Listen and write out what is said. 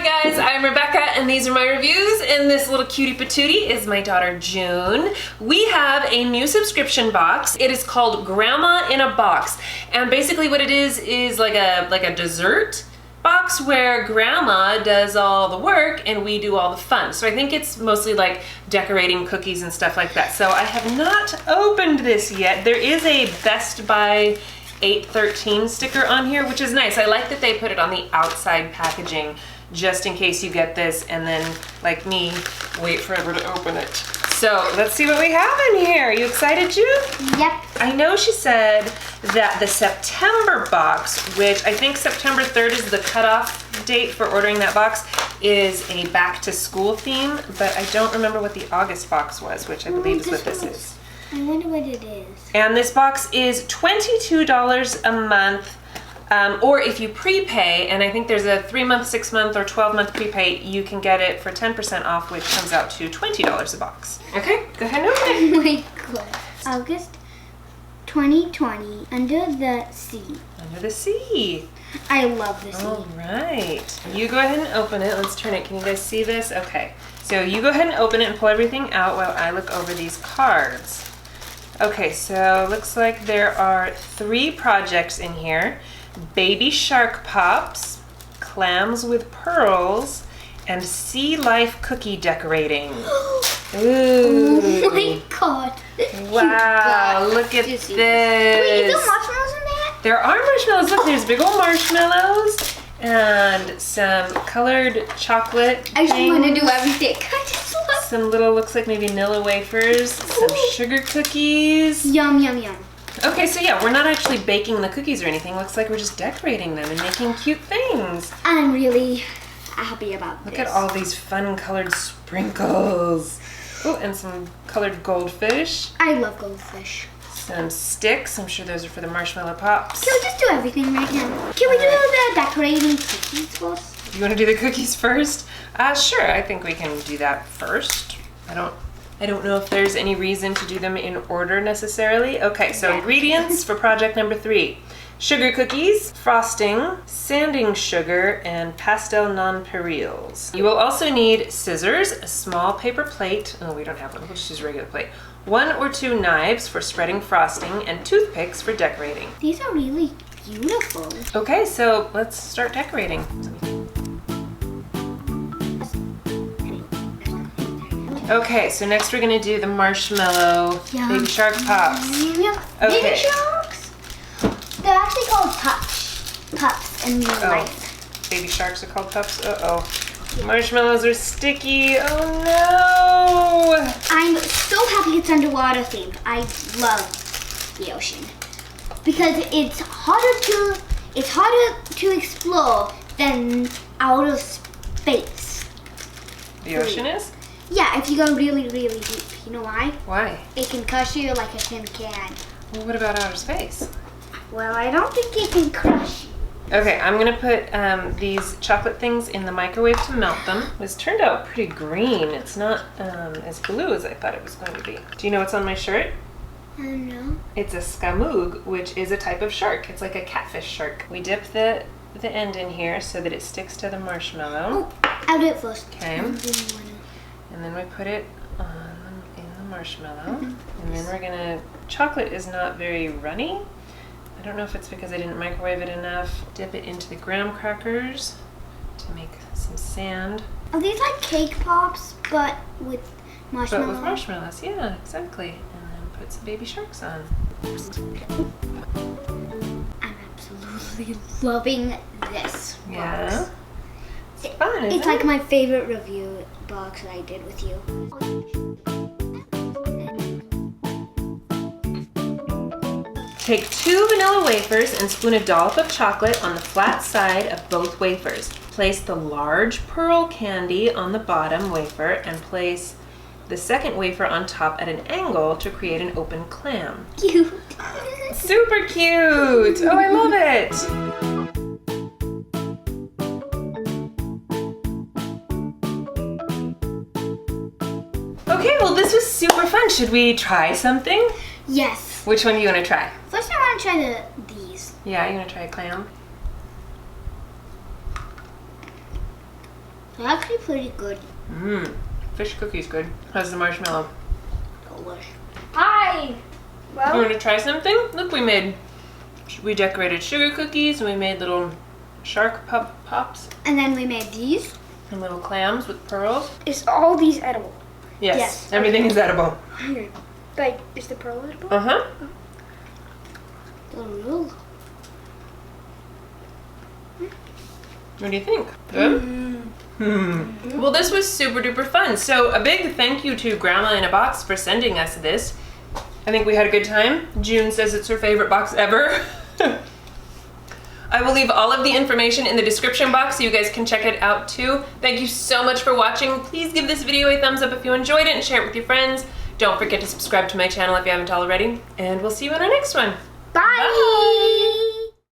Hi guys, I'm Rebecca and these are my reviews, and this little cutie patootie is my daughter June. We have a new subscription box. It is called GRAMMA in a Box, and basically what it is like a dessert box where grandma does all the work and we do all the fun. So I think it's mostly like decorating cookies and stuff like that. So I have not opened this yet. There is a Best By 813 sticker on here, which is nice. I like that they put it on the outside packaging just in case you get this and then, like me, wait forever to open it. So let's see what we have in here. Are you excited, Jude? Yep. I know she said that the September box, which I think September 3rd is the cutoff date for ordering that box, is a back to school theme, but I don't remember what the August box was, which I believe is what this is. I wonder what it is. And this box is $22 a month, or if you prepay, and I think there's a 3-month, 6-month, or 12-month prepay, you can get it for 10% off, which comes out to $20 a box. Okay, go ahead and open it. Oh my god. August 2020, Under the Sea. Under the Sea. I love the sea. All right. You go ahead and open it. Let's turn it. Can you guys see this? Okay. So you go ahead and open it and pull everything out while I look over these cards. Okay, so looks like there are 3 projects in here. Baby shark pops, clams with pearls, and sea life cookie decorating. Ooh. Oh my god. Wow, look at this. Wait, is there marshmallows in there? There are marshmallows. Look, there's big old marshmallows and some colored chocolate. I just want to do everything. I just love some little, looks like maybe Nilla wafers, some sugar cookies. Yum, yum, yum. Okay, so yeah, we're not actually baking the cookies or anything. Looks like we're just decorating them and making cute things. I'm really happy about this. Look at all these fun colored sprinkles. Oh, and some colored goldfish. I love goldfish. Some sticks. I'm sure those are for the marshmallow pops. Can we just do everything right now? Can we do the decorating cookies first? You want to do the cookies first? Sure, I think we can do that first. I don't know if there's any reason to do them in order necessarily. Okay, so ingredients for project number 3. Sugar cookies, frosting, sanding sugar, and pastel nonpareils. You will also need scissors, a small paper plate. Oh, we don't have one. We'll just use a regular plate. 1 or 2 knives for spreading frosting, and toothpicks for decorating. These are really beautiful. Okay, so let's start decorating. Okay, so next we're gonna do the marshmallow baby shark pops. Okay. Baby sharks? They're actually called pups in real life. Baby sharks are called pups? Uh-oh. Marshmallows are sticky. Oh no! I'm so happy it's underwater themed. I love the ocean because it's harder to explore than outer space. The ocean is? Yeah, if you go really, really deep. You know why? Why? It can crush you like a tin can. Well, what about outer space? Well, I don't think it can crush you. Okay, I'm gonna put these chocolate things in the microwave to melt them. This turned out pretty green. It's not as blue as I thought it was going to be. Do you know what's on my shirt? I don't know. It's a scamoog, which is a type of shark. It's like a catfish shark. We dip the end in here so that it sticks to the marshmallow. Oh, I'll do it first. Okay. And then we put it in the marshmallow. And then we're gonna, chocolate is not very runny. I don't know if it's because I didn't microwave it enough. Dip it into the graham crackers to make some sand. Are these like cake pops, but with marshmallows? But with marshmallows, yeah, exactly. And then put some baby sharks on. I'm absolutely loving this box. Yeah. It's fun, isn't It's like my favorite review box that I did with you. Take 2 vanilla wafers and spoon a dollop of chocolate on the flat side of both wafers. Place the large pearl candy on the bottom wafer and place the second wafer on top at an angle to create an open clam. Cute. Super cute! Oh, I love it! Okay, well this was super fun. Should we try something? Yes. Which one do you want to try? First I want to try these. Yeah, you want to try a clam? They're actually pretty good. Mmm. Fish cookie's good. How's the marshmallow? Delish. Hi. You Well, want to try something? Look, we decorated sugar cookies and we made little shark pops And then we made these. and little clams with pearls. is all these edible? Yes, Yes, everything is edible. Okay. Like, is the pearl edible? Uh-huh. Ooh. What do you think? Good? Well, this was super duper fun. So a big thank you to Grandma in a Box for sending us this. I think we had a good time. June says it's her favorite box ever. I will leave all of the information in the description box so you guys can check it out too. Thank you so much for watching. Please give this video a thumbs up if you enjoyed it and share it with your friends. Don't forget to subscribe to my channel if you haven't already. And we'll see you in our next one. Bye.